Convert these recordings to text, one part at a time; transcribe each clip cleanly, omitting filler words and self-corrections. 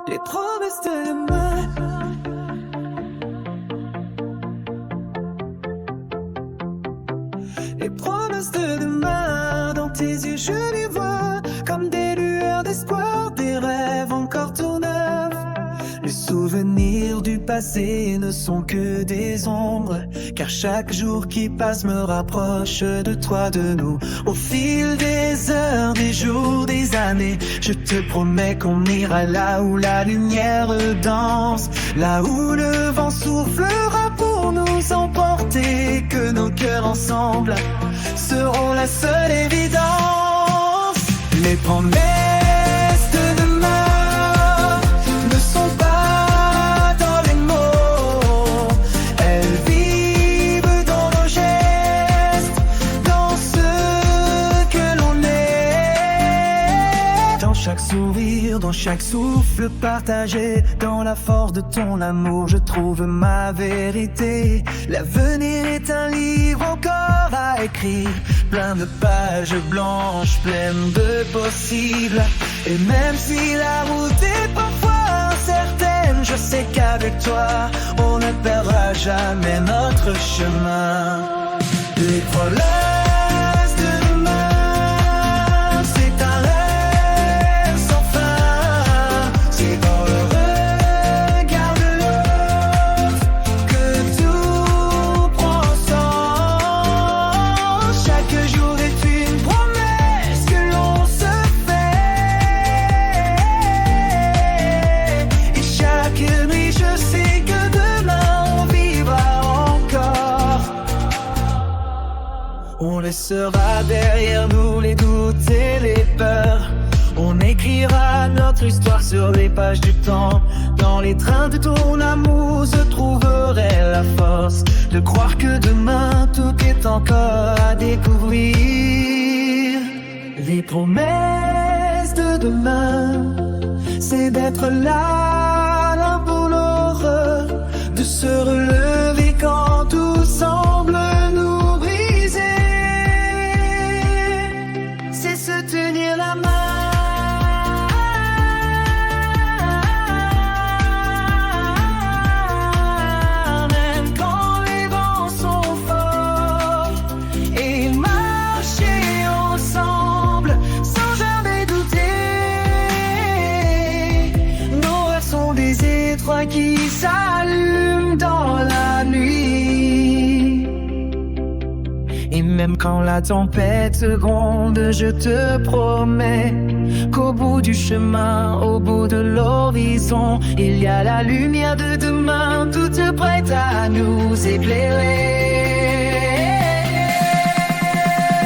les promesses de demain. Les promesses de demain, dans tes yeux je les vois, comme des lueurs d'espoir, des rêves encore tout neufs. Les souvenirs du passé ne sont que des ombres, car chaque jour qui passe me rapproche de toi, de nous. Au fil des heures, des jours, des années, je te promets qu'on ira là où la lumière danse, là où le vent soufflera pour nous emporter, que nos cœurs ensemble seront la seule évidence. Les promesses de demain ne sont pas dans les mots, elles vivent dans nos gestes, dans ce que l'on est. Dans chaque sourire, dans chaque souffle partagé, dans la force de ton amour, je trouve ma vérité. L'avenir est un livre encore à écrire, plein de pages blanches, pleines de possibles. Et même si la route est parfois incertaine, je sais qu'avec toi, on ne perdra jamais notre chemin. Les promesses de demain, c'est un rêve sans fin. C'est dans le regard de l'autre que tout prend sens. Chaque jour est une promesse que l'on se fait, et chaque nuit je sais que demain on vivra encore. On laissera derrière nous les doutes et les peurs. On écrira notre histoire sur les pages du temps. Dans les trains de ton amour, je trouverai la force de croire que demain tout est encore à découvrir. Les promesses de demain, c'est d'être là l'un pour l'autre, de se relever quand tout semble nous briser. C'est se tenir la main. Même quand les vents sont forts, et marcher ensemble sans jamais douter. Nos rêves sont des étoiles qui s'allument dans la nuit. Et même quand la tempête gronde, je te promets qu'au bout du chemin, au bout de l'horizon, il y a la lumière de demain, toute prête à nous éclairer.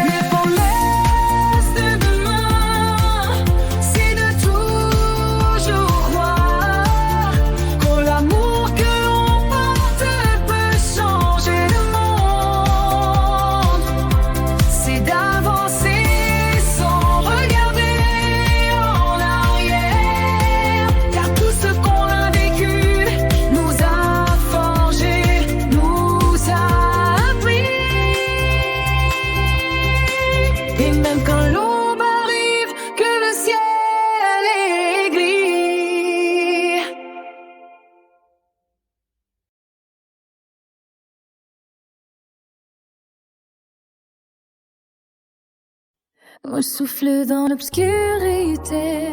Les promesses de demain, c'est de toujours croire qu'en l'amour que l'on porte peut changer le monde. C'est d'avancer sans regarder en arrière, car tout ce qu'on a vécu nous a forgé, nous a appris. Et même quand l'aube arrive, que le ciel est gris. Moi je souffle dans l'obscurité,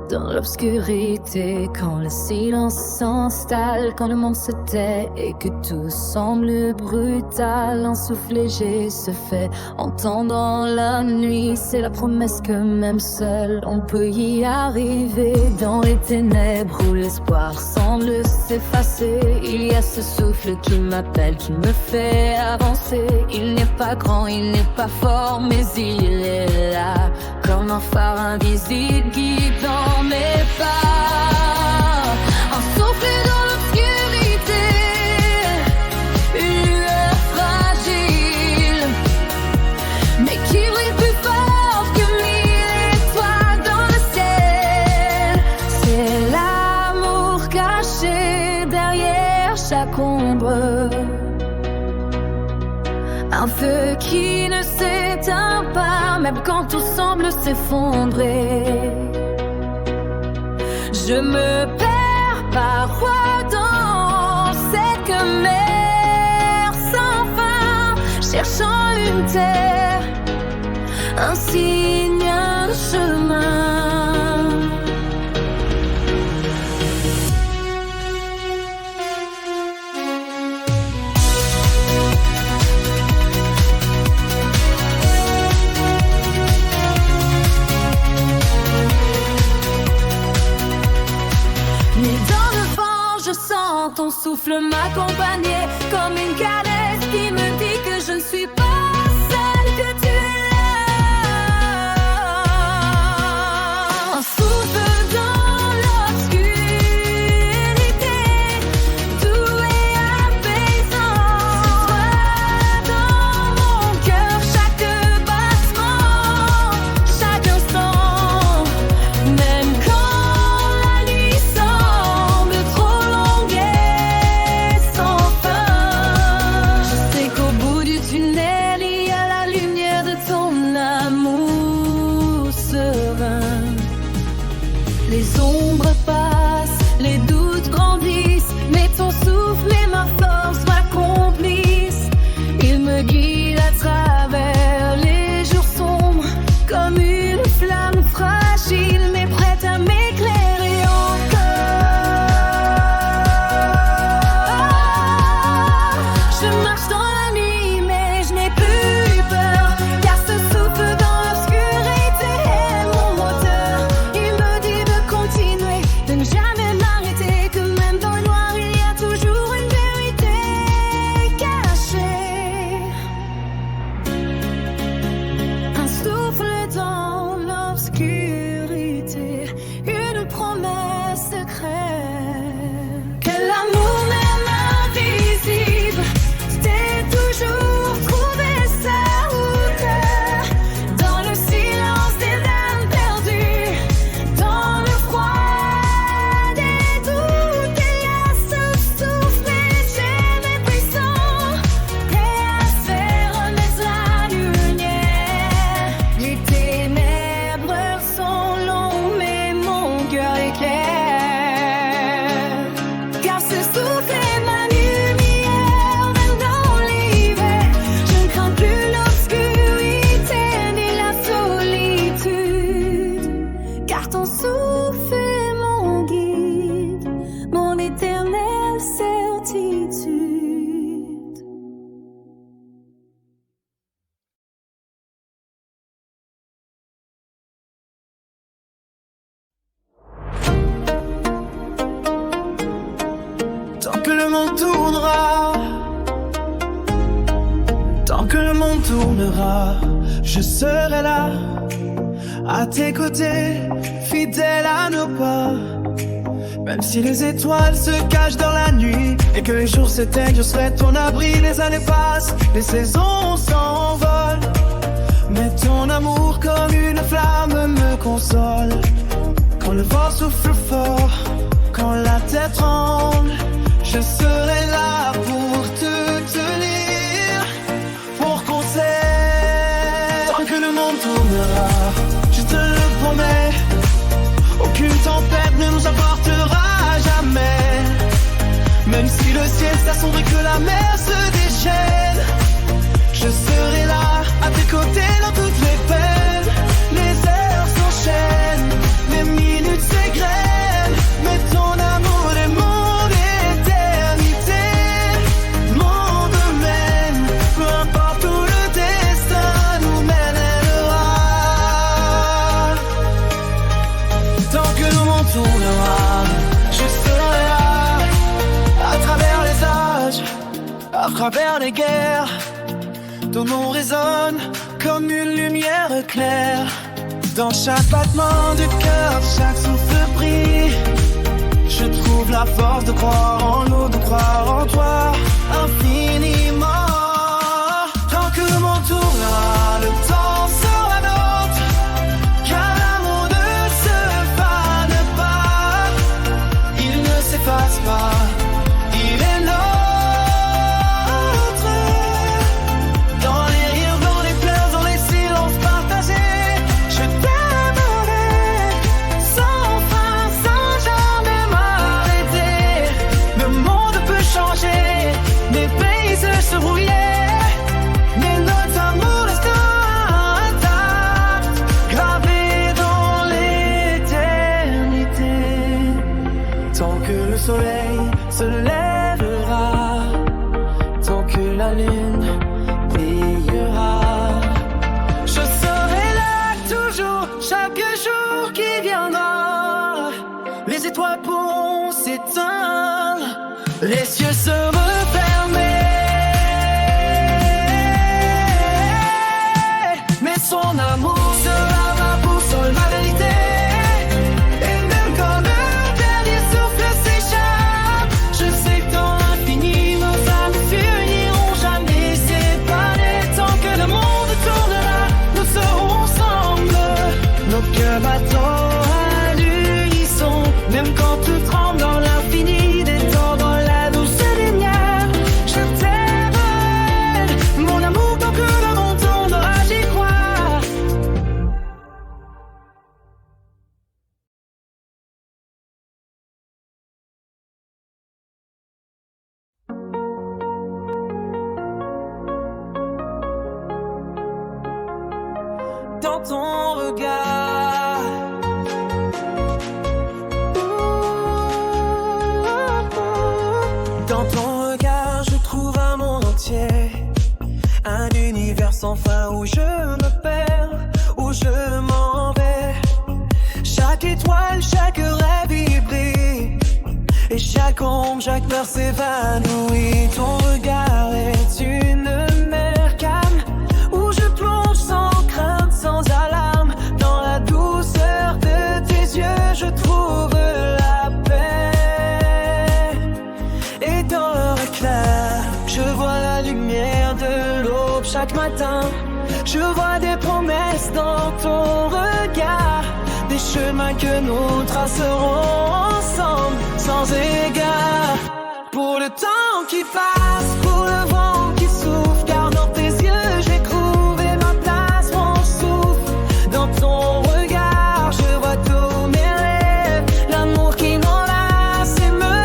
dans l'obscurité, quand le silence s'installe, quand le monde se tait et que tout semble brutal. Un souffle léger se fait entendre dans la nuit, c'est la promesse que même seul on peut y arriver. Dans les ténèbres où l'espoir semble s'effacer, il y a ce souffle qui m'appelle, qui me fait avancer. Il n'est pas grand, il n'est pas fort, mais il est là, comme un phare invisible guidant mes pas. Un souffle dans l'obscurité, une lueur fragile, mais qui brille plus fort que mille étoiles dans le ciel. C'est l'amour caché derrière chaque ombre, un feu qui ne s'éteint pas, même quand tout semble s'effondrer. Je me perds parfois dans cette mer sans fin, cherchant une terre, un signe, un chemin. Ton souffle m'accompagnait comme une caresse qui me dit que je ne suis pas seule, que tu es là. Un souffle dans l'obscurité, doux et apaisant. C'est toi dans mon cœur, chaque battement, chaque instant. Même quand la nuit semble trop longue, les ombres passent, les doutes grandissent, mais ton souffle et ma force m'accomplissent. Il me guide à travers les jours sombres, comme une flamme fragile, mais prête à m'éclairer encore. Je marche dans la nuit, mais je n'ai plus peur, car ce souffle dans l'obscurité est mon moteur. Il me dit de continuer, de ne jamais m'arrêter, que même dans le noir il y a toujours une vérité cachée. Un souffle dans l'obscurité, une promesse secrète, que l'amour même invisible t'ai toujours trouvé sa route. Dans le silence des âmes perdues, dans le froid des doutes, il y a ce souffle léger mais puissant, prêt à faire renaître la lumière. Les ténèbres sont longues mais mon cœur est clair, car ce souffle est ma lumière même dans l'hiver. Je ne crains plus l'obscurité ni la solitude, car ton souffle est mon guide, mon éternelle certitude. Tant que le monde tournera, tant que le monde tournera, je serai là, à tes côtés, fidèle à nos pas. Même si les étoiles se cachent dans la nuit et que les jours s'éteignent, je serai ton abri. Les années passent, les saisons s'envolent, mais ton amour comme une flamme me console. Quand le vent souffle fort, quand la tête tremble, je serai là pour te tenir, pour qu'on s'aime. Tant que le monde tournera, je te le promets, aucune tempête ne nous apportera jamais. Même si le ciel s'assombrit, que la mer se déchaîne, je serai là, à tes côtés dans toutes les peines. Les heures s'enchaînent, les minutes s'égrènent, mais ton amour est mon éternité, mon domaine. Peu importe où le destin nous mènera, tant que le monde tournera, je serai là, à travers les âges, à travers les guerres. Ton nom résonne comme une lumière claire. Dans chaque battement du cœur, chaque souffle brille. Je trouve la force de croire en nous, de croire en toi infiniment. Tant que le monde tournera, le temps sera nôtre, car l'amour ne se fane pas, il ne s'efface pas, il est nôtre. Dans les rires, dans les pleurs, dans les silences partagés, je t'aimerai sans fin, sans jamais. se lèvera tant que la lune brillera. Je serai là toujours, chaque jour qui viendra. Les étoiles pourront s'éteindre, les cieux se refermer. Mais son amour sera ma boussole, ma vérité. Et même quand le dernier souffle s'échappe, je sais que dans l'infini nos âmes s'uniront jamais séparées. Tant que le monde tournera, nous serons ensemble. Nos cœurs battants à l'unisson, même quand tout tremble dans l'infini des temps, dans la douce lumière. Je t'aime, mon amour, tant que le monde tournera, j'y crois. Dans ton regard, dans ton regard, je trouve un monde entier, un univers sans fin où je me perds, où je m'en vais. Chaque étoile, chaque rêve y brille, et chaque ombre, chaque peur s'évanouit. Ton regard est une mer calme, où je plonge sans crainte, sans alarme. Dans la douceur de tes yeux, je trouve la paix. Et dans leur éclat, je vois la lumière de l'aube chaque matin. Je vois des promesses dans ton regard, des chemins que nous tracerons ensemble, sans égard. Pour le temps qui passe, pour le vent qui souffle, car dans tes yeux j'ai trouvé ma place, mon souffle. Dans ton regard, je vois tous mes rêves, l'amour qui m'enlace et me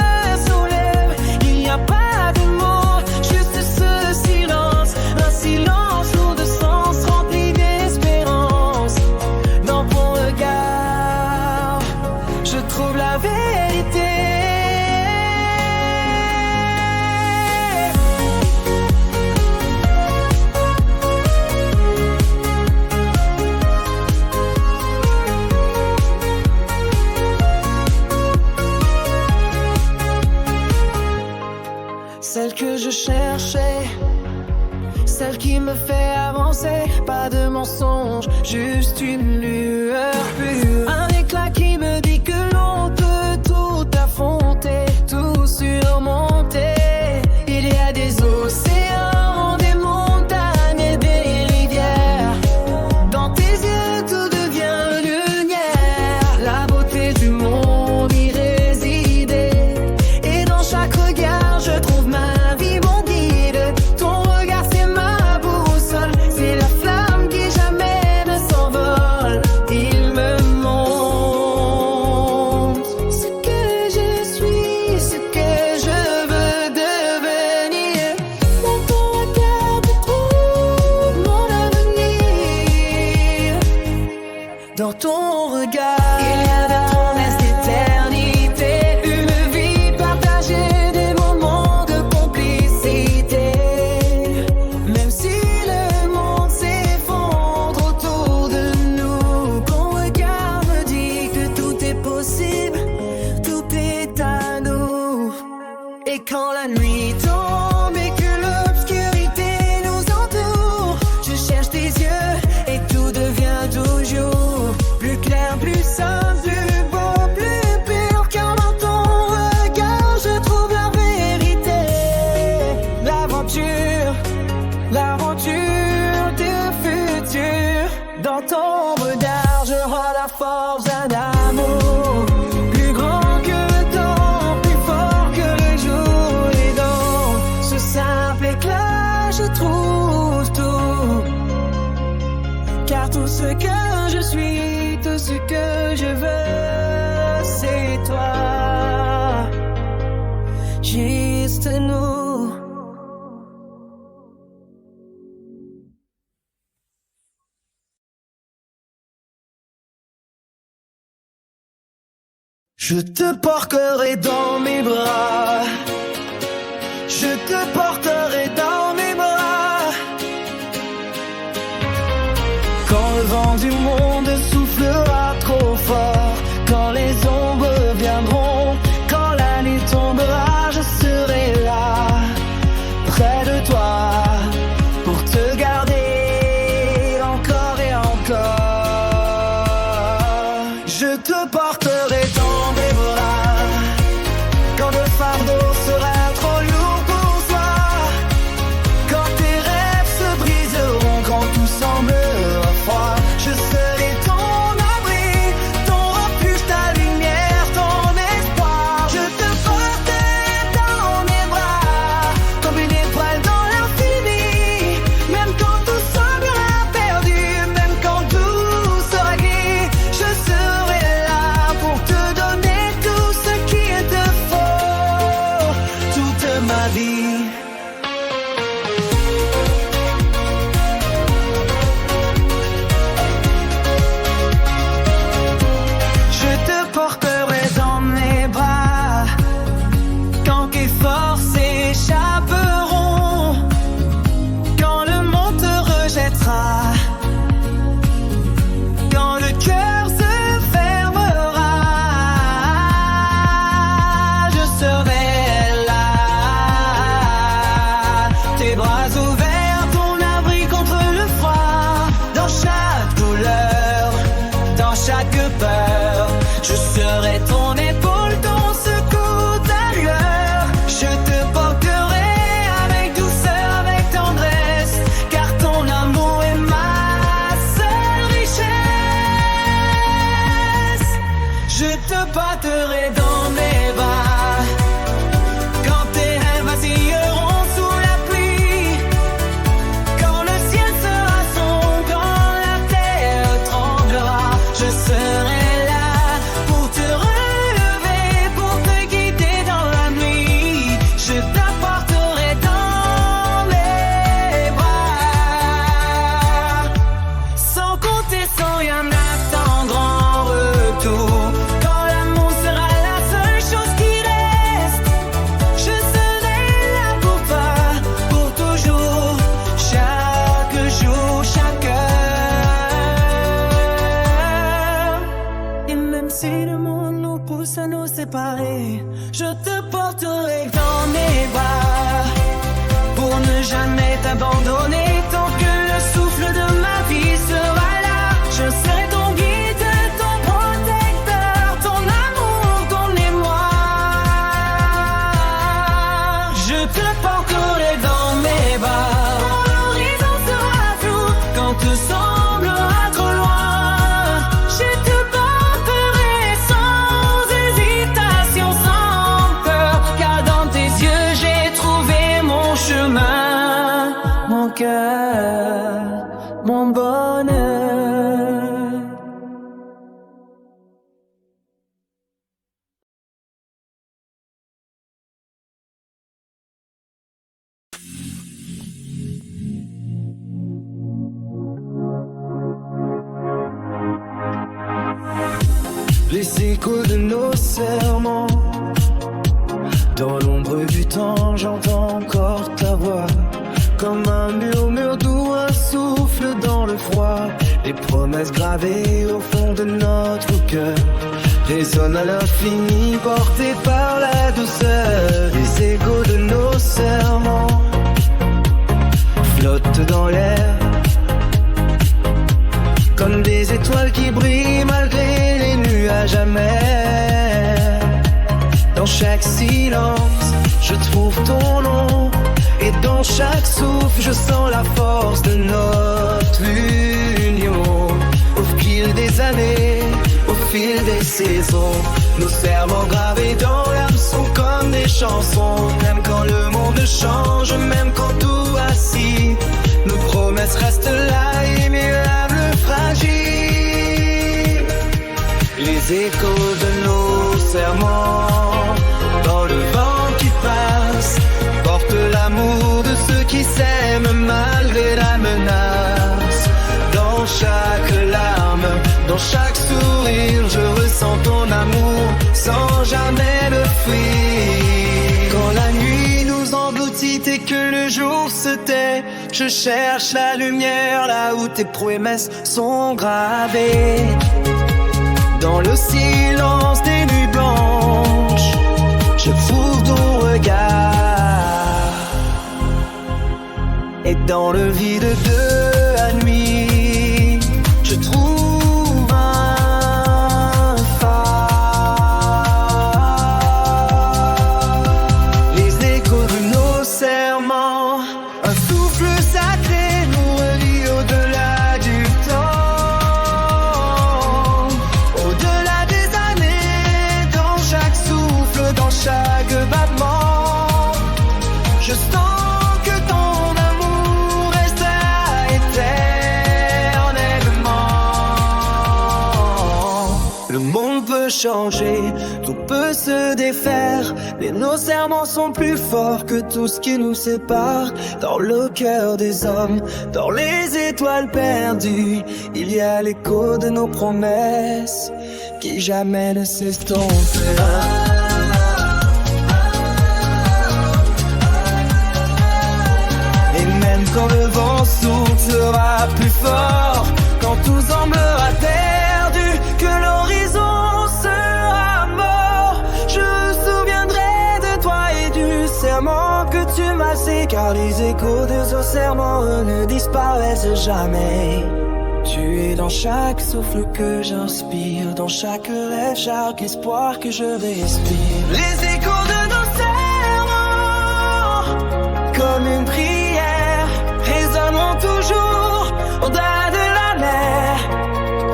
soulève. Il n'y a pas de mots, juste ce silence, un silence lourd de sens, rempli d'espérance. Dans ton regard, je trouve la vérité. Celle que je cherchais, celle qui me fait avancer. Pas de mensonge, juste une lueur pure, un éclat qui me dit que l'on peut tout affronter, tout surmonter. Il y a des océans, des montagnes et des rivières. Dans tes yeux tout devient lumière, la beauté du monde y résidait. Et dans chaque regard je trouve ma vie, mon guide. Ton regard c'est ma boussole, c'est la flamme qui jamais ne s'envole. Il me montre ce que je suis, ce que je veux devenir. Dans ton regard je trouve mon avenir. Dans ton regard, il y a des promesses d'éternité, une vie partagée, des moments de complicité. Même si le monde s'effondre autour de nous, ton regard me dit que tout est possible, tout est à nous. Et quand la nuit tombe et que l'obscurité nous entoure, je cherche tes yeux et tout devient toujours plus clair, plus simple, plus beau, plus pur. Car dans ton regard je trouve la vérité. L'aventure, l'aventure du futur. Dans ton regard je vois la force d'un amour plus grand que le temps, plus fort que le jour. Et dans ce simple éclat je trouve tout, car tout ce que je suis, tout ce que je veux, c'est toi. Juste nous. Je te porterai dans mes bras. Je te porterai dans mes bras. Quand le vent du monde soufflera trop fort, quand les ombres viendront, quand la nuit tombera, je serai là, près de toi, pour te garder encore et encore. Je te porterai dans mes bras, quand le fardeau sera trop lourd pour toi, quand tes rêves se briseront, quand tout semblera froid, je serai ton abri, ton refuge, ta lumière, ton espoir. Je te porterai dans mes bras, comme une étoile dans l'infini, même quand tout semblera perdu, même quand tout sera gris, je serai là pour te donner tout ce qu'il te faut, toute ma vie. Je te porterai dans mes bras, quand tes forces échapperont, quand le monde te rejettera, quand le cœur se fermera, je serai là, tes bras ouverts, ton abri contre le froid, dans chaque douleur, dans chaque peur, je serai ton épaule, ton secours, ta lueur. Je te porterai avec douceur, avec tendresse, car ton amour est ma seule richesse. Je te porterai dans mes bras, quand tes rêves vacilleront sous la pluie, quand le ciel sera sombre, quand la terre tremblera, je serai là pour te relever, pour te guider dans la nuit. Je t'apporterai dans mes bras, sans compter, sans rien attendre en retour. Quand l'amour sera la seule chose qui reste, je serai là pour toi, pour toujours, chaque jour, chaque heure. Et même si le monde nous pousse à nous séparer, je te porterai dans mes bras, pour ne jamais t'abandonner, tant que le souffle de ma vie sera là. Je serai ton guide, ton protecteur, ton amour, ton émoi. Je te porterai dans mes bras, quand l'horizon sera flou, quand tout semblera trop loin. Je te porterai sans hésitation, sans peur, car dans tes yeux j'ai trouvé mon chemin, mon cœur, mon bonheur. Les échos de nos serments, dans l'ombre du temps, j'entends encore ta voix, comme un murmure doux, un souffle dans le froid. Les promesses gravées au fond de notre cœur résonnent à l'infini, portées par la douceur. Les échos de nos serments flottent dans l'air, comme des étoiles qui brillent malgré les nuages amers. Dans chaque silence, je trouve ton nom, et dans chaque souffle, je sens la force de notre union. Au fil des années, au fil des saisons, nos serments gravés dans l'âme sont comme des chansons. Même quand le monde change, même quand tout vacille, nos promesses restent là, immuables, fragiles. Les échos de nos serments, dans le vent qui passe, portent l'amour de ceux qui s'aiment malgré la menace. Dans chaque larme, dans chaque sourire, je ressens ton amour sans Je cherche la lumière là où tes promesses sont gravées. Dans le silence des nuits blanches, je trouve ton regard. Et dans le vide de la nuit, je trouve un phare. Les échos de nos serments, un souffle sacré nous relie au-delà du temps, au-delà des années, dans chaque souffle, dans chaque battement. Je sens que ton amour restera éternellement. Le monde peut changer, tout peut se défaire, mais nos serments sont plus forts que tout ce qui nous sépare. Dans le cœur des hommes, dans les étoiles perdues, il y a l'écho de nos promesses qui jamais ne s'estompent. Et même quand le vent soufflera plus fort, quand tout semblera perdu, que l'horizon sera mort, je me souviendrai de toi et du serment que tu m'as fait, car les échos de ce serment ne disparaissent jamais. Tu es dans chaque souffle que j'inspire, dans chaque rêve, chaque espoir que je respire. Les échos de nos serments, comme une prière, résonnent toujours au-delà de la mer,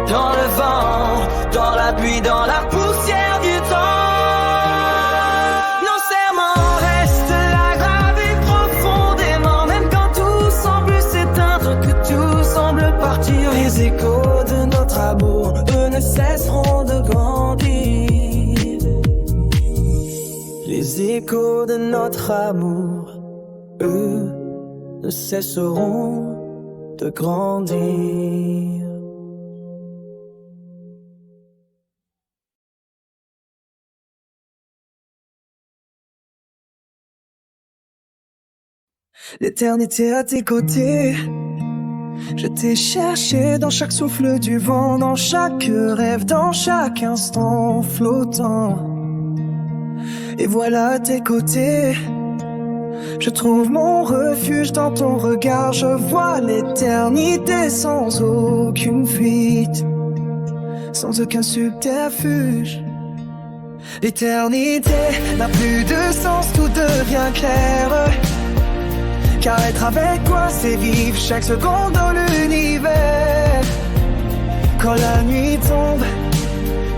dans le vent, dans la pluie, dans la poussière du temps. Nos serments restent là, gravés profondément, même quand tout semble s'éteindre, que tout semble partir. Les échos de notre amour, eux, ne cesseront de grandir. Les échos de notre amour, eux, ne cesseront de grandir. L'éternité à tes côtés, je t'ai cherché dans chaque souffle du vent, dans chaque rêve, dans chaque instant flottant. Et voilà à tes côtés, je trouve mon refuge dans ton regard. Je vois l'éternité sans aucune fuite, sans aucun subterfuge. L'éternité n'a plus de sens, tout devient clair, car être avec toi c'est vivre chaque seconde dans l'univers. Quand la nuit tombe,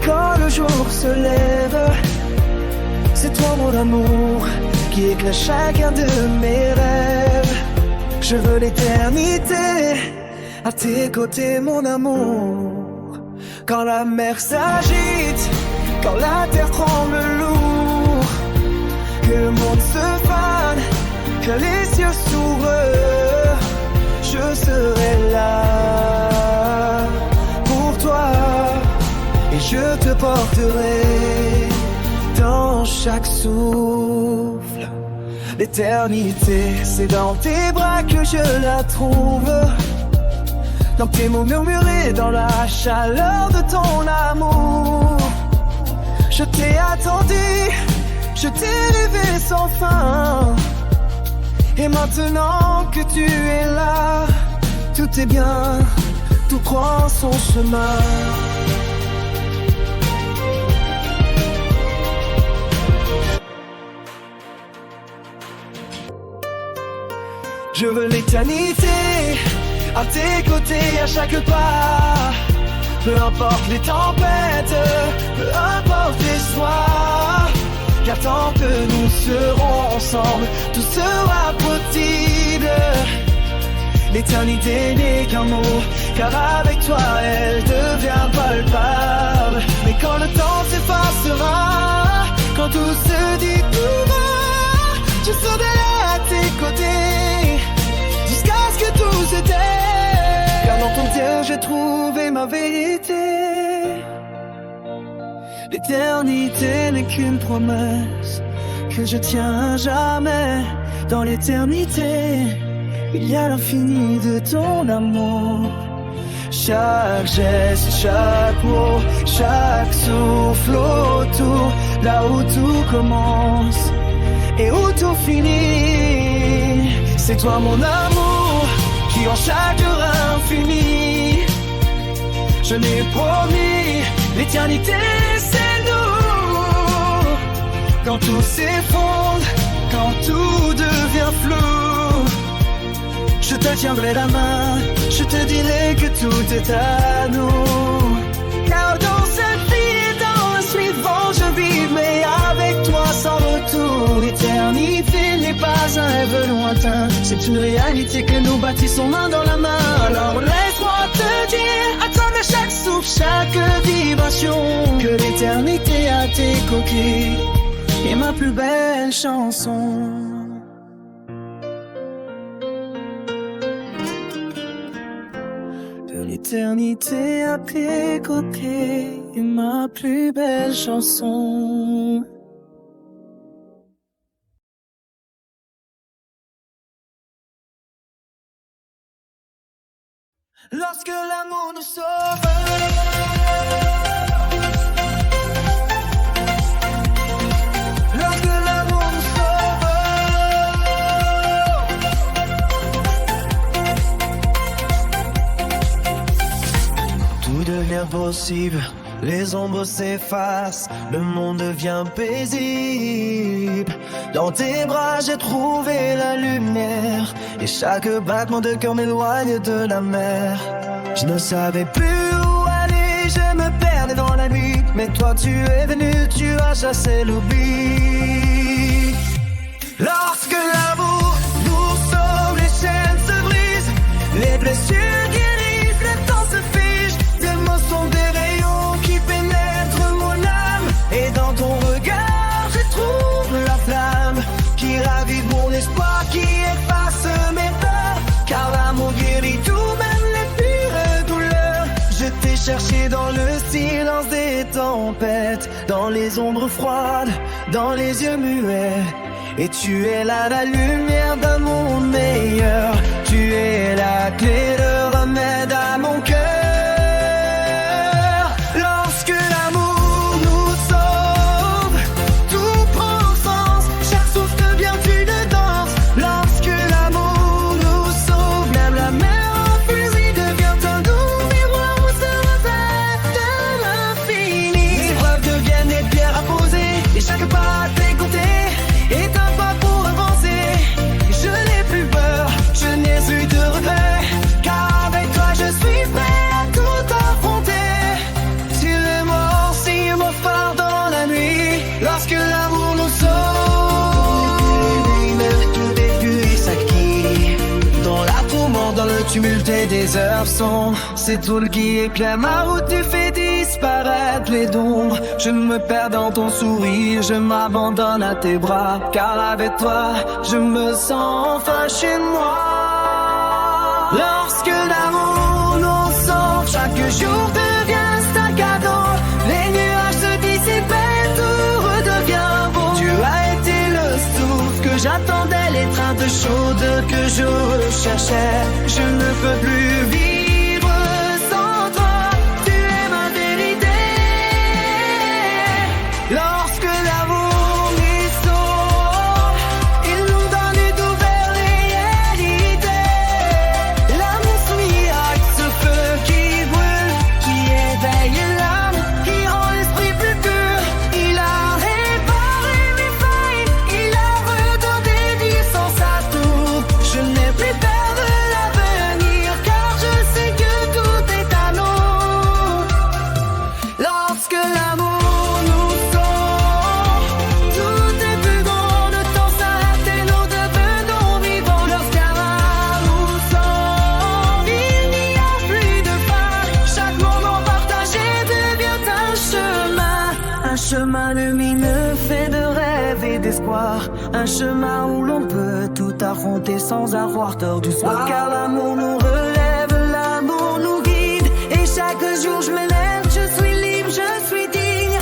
quand le jour se lève, c'est toi mon amour qui éclaire chacun de mes rêves. Je veux l'éternité à tes côtés mon amour. Quand la mer s'agite, quand la terre tremble lourd, que le monde se fane, que les cieux s'ouvrent, je serai là pour toi et je te porterai dans chaque souffle. L'éternité, c'est dans tes bras que je la trouve, dans tes mots murmurés, dans la chaleur de ton amour. Je t'ai attendu, je t'ai rêvé sans fin, et maintenant que tu es là, tout est bien, tout prend son chemin. Je veux l'éternité à tes côtés à chaque pas. Peu importe les tempêtes, peu importe les soirs, car tant que nous serons ensemble, tout sera possible. L'éternité n'est qu'un mot, car avec toi elle devient palpable. Mais quand le temps s'effacera, quand tout se découvre, je serai à tes côtés, jusqu'à ce que tout se taise. Car dans ton Dieu j'ai trouvé ma vérité. L'éternité n'est qu'une promesse que je tiens à jamais. Dans l'éternité, il y a l'infini de ton amour. Chaque geste, chaque mot, chaque souffle autour, là où tout commence et où tout finit. C'est toi mon amour, qui en chaque heure infinie. Je l'ai promis, l'éternité c'est nous. Quand tout s'effondre, quand tout devient flou, je te tiendrai la main, je te dirai que tout est à nous. Car dans cette vie et dans le suivant, je vivrai avec toi sans retour. L'éternité n'est pas un rêve lointain, c'est une réalité que nous bâtissons main dans la main. Alors laisse-moi te dire, à travers chaque souffle, chaque vibration, que l'éternité a tes coquilles et ma plus belle chanson. L'éternité à tes côtés est ma plus belle chanson. Lorsque l'amour nous sauve, lorsque l'amour nous sauve, tout devient possible, les ombres s'effacent, le monde devient paisible. Dans tes bras j'ai trouvé la lumière, et chaque battement de cœur m'éloigne de la mer. Je ne savais plus où aller, je me perdais dans la nuit, mais toi tu es venu, tu as chassé l'oubli. Lorsque l'amour nous sauve, les chaînes se brisent, les blessures guérissent, le temps se fige. Tes mots sont des rayons qui pénètrent mon âme, et dans ton regard je trouve la flamme qui ravive mon espoir, qui efface mes peurs. Car l'amour guérit tout, même les pires douleurs. Je t'ai cherché dans le silence des tempêtes, dans les ombres froides, dans les yeux muets. Et tu es là, la lumière d'un monde meilleur. Tu es la clé, le remède à mon cœur. Lorsque l'amour nous sauve, tout prend sens, chaque souffle devient une danse. Lorsque l'amour nous sauve, même la mer en fusil devient un doux miroir où se reflète l'infini. Les épreuves deviennent des pierres à poser, et chaque pas décompté est un pas pour avancer. Je n'ai plus peur, je n'ai eu de regrets, car avec toi je suis prêt à tout affronter. Si les morts, si mon phare dans la nuit, lorsque l'amour nous sauve, même tout début s'acquit. Dans la tourmente, dans le tumulte des heures sombres, c'est tout le qui éclaire ma route, tu fais disparaître les ombres. Je me perds dans ton sourire, je m'abandonne à tes bras, car avec toi, je me sens enfin chez moi. Lorsque l'amour nous sauve, chaque jour devient staccado. Les nuages se dissipent et tout redevient beau. Tu as été le souffle que j'attendais, l'étreinte chaude que je cherchais. Je ne peux plus vivre sans toi, tu es ma vérité. Lorsque l'amour nous sauve, il nous donne une nouvelle réalité. L'amour se miracle, ce feu qui brûle, qui éveille l'âme, qui rend l'esprit plus pur. Il a réparé mes failles, il a redonné du sens à tout. Je n'ai plus peur de l'avenir, car je sais que tout est à nous. Lorsque l'amour nous sauve, tout est plus grand, le temps s'arrête et nous devenons vivants. Lorsqu'un nous sauve, il n'y a plus de fin. Chaque moment partagé devient un chemin lumineux fait de rêves et d'espoir. Un chemin où l'on peut tout affronter sans avoir tort du soir. Car l'amour nous relève, l'amour nous guide, et chaque jour je me lève, je suis libre, je suis digne.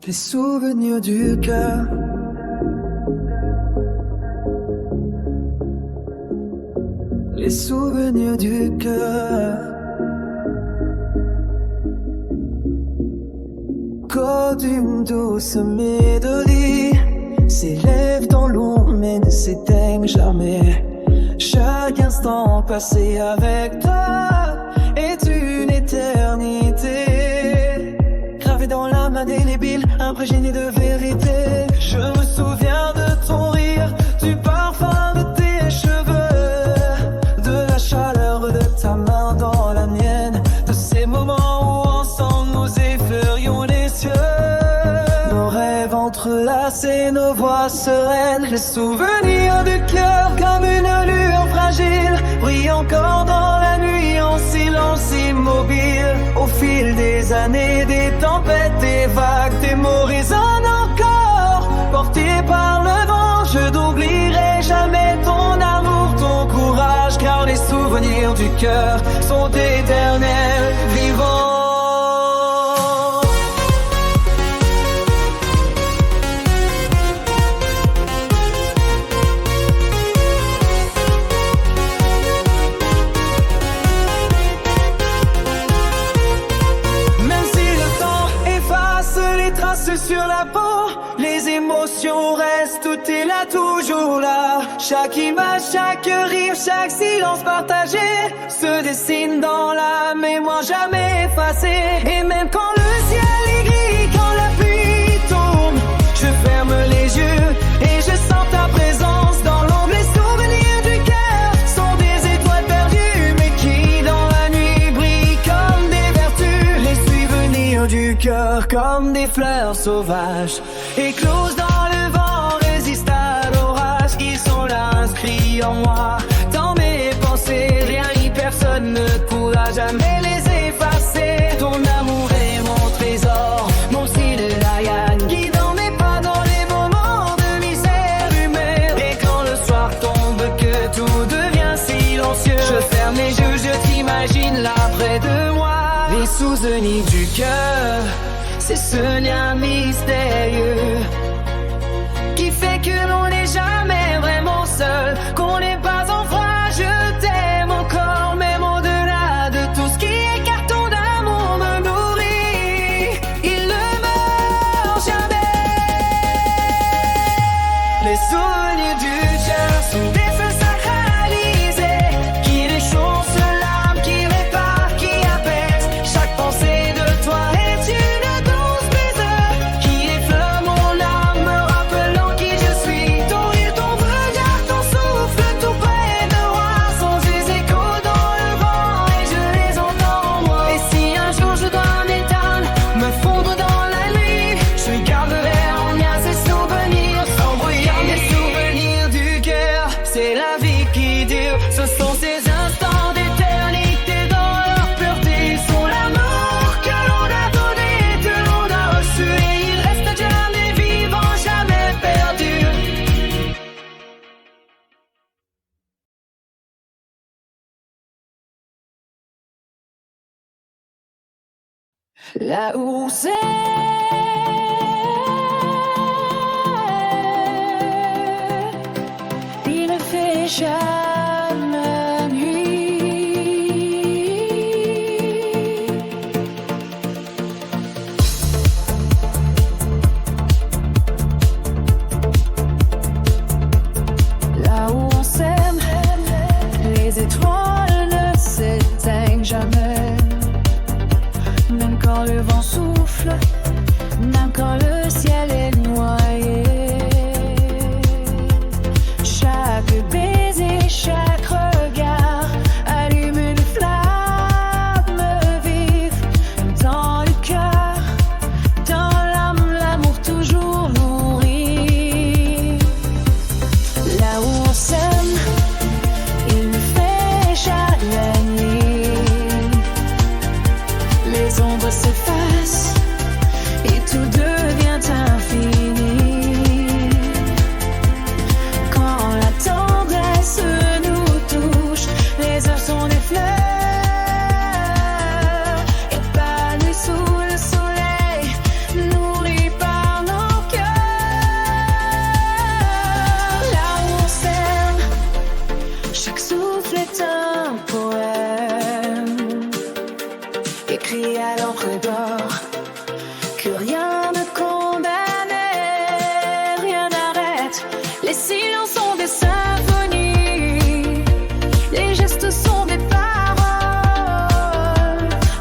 les souvenirs du cœur. Les souvenirs du cœur. Quand une douce mélodie s'élève dans l'ombre mais ne s'éteigne jamais. Chaque instant passé avec toi est une éternité, gravé dans l'âme indélébile, imprégné de vérité. Je me souviens de ton rire, du parfum de tes cheveux, de la chaleur de ta main dans la mienne, de ces moments où ensemble nous effleurions les cieux. Nos rêves entrelacés, nos voix sereines, les souvenirs du cœur comme une lueur fragile, brillent encore dans la nuit en silence immobile. Au fil des années, des tempêtes, des vagues, des mots résonnent encore, portés par le vent. Je n'oublierai jamais ton amour, ton courage, car les souvenirs du cœur sont éternels, vivants. Sur la peau, les émotions restent, tout est là, toujours là. Chaque image, chaque rire, chaque silence partagé se dessine dans la mémoire, jamais effacée. Et même quand le ciel est gris, quand la pluie tombe, je ferme les yeux et je sens ta présence dans l'ombre. Les souvenirs du cœur sont des étoiles perdues, mais qui dans la nuit brillent comme des vertus. Les souvenirs du cœur comme des fleurs sauvages, écloses dans le vent, résistent à l'orage. Ils sont là inscrits en moi, dans mes pensées, rien ni personne ne pourra jamais les effacer. Ton amour est mon trésor, mon style de Layan, guidant mes pas dans les moments de misère humaine. Et quand le soir tombe, que tout devient silencieux, je ferme les yeux, je t'imagine là près de moi. Les souvenirs du cœur, c'est ce lien mystérieux qui fait que l'on n'est jamais vraiment seul, qu'on n'est pas en froid. Je t'aime encore, même au-delà de tout ce qui écarte ton amour me nourrit. Il ne meurt jamais. Les souvenirs du cœur sont des feux sacralisés qui déchaussent l'âme, qui réparent, qui apaisent. Chaque pensée de toi est une là où c'est, il ne fait jamais nuit. Là où on s'aime, les étoiles ne s'éteignent jamais. Même quand le vent souffle, même quand le ciel est noyé. Chaque baiser, chaque regard allume une flamme vive dans le cœur, dans l'âme, l'amour toujours nourri. Là où on s'aime, il ne fait jamais nuit. Les ombres s'effacent et tout devient infini. Quand la tendresse nous touche, les heures sont des fleurs épanouies sous le soleil, nourries par écrit à l'encre d'or que rien ne condamnait, rien n'arrête. Les silences sont des symphonies, les gestes sont des paroles.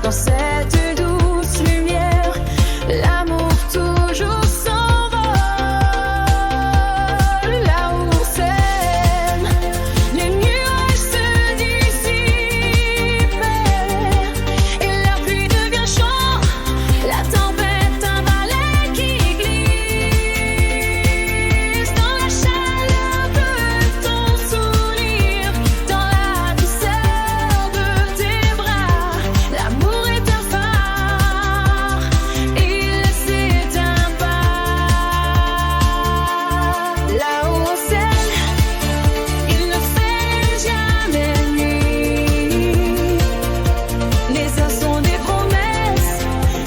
Dans cette douce lumière, l'amour toujours s'envole. Là où on s'aime, les nuages se dissipent et la pluie devient chant, la tempête un balai qui glisse. Dans la chaleur de ton sourire, dans la douceur de tes bras, l'amour est un phare, il ne s'éteint pas. Là où on s'aime, il ne fait jamais nuit. Les heures sont des promesses,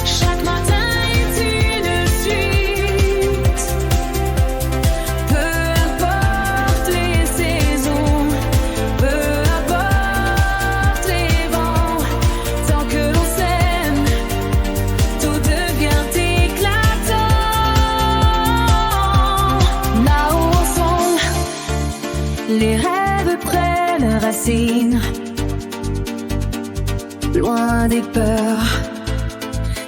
chaque matin est une suite. Peu importe les saisons, peu importe les vents, tant que l'on s'aime, tout devient éclatant. Là où ensemble, les rêves prennent racine, loin des peurs,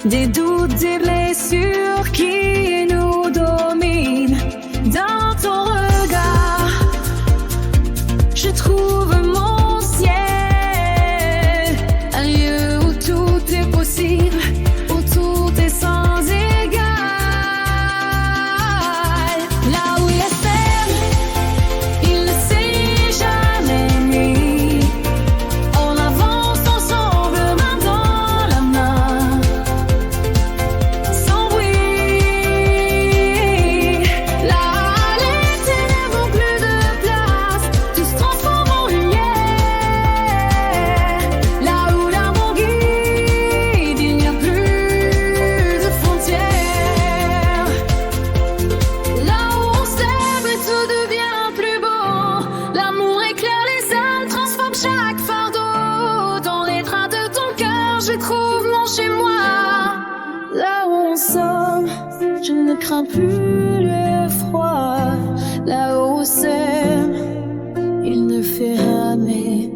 des doutes, des blessures qui nous dominent. Dans ton regard, je trouve mon ciel, un lieu où tout est possible, où tout est sans égal. Là où il espère, il ne sait jamais nuit. On avance ensemble, main dans la main, sans bruit. Là, les ténèbres n'ont plus de place, tout se transforme en lumière. Là où l'amour guide, il n'y a plus de frontières. Là où on s'aime et tout devient plus beau, l'amour éclaire les âmes, transforme chaque fardeau. Dans les trains de ton cœur, je trouve mon chez-moi. Là où on somme, je ne crains plus le froid. Là où on s'aime, il ne fait jamais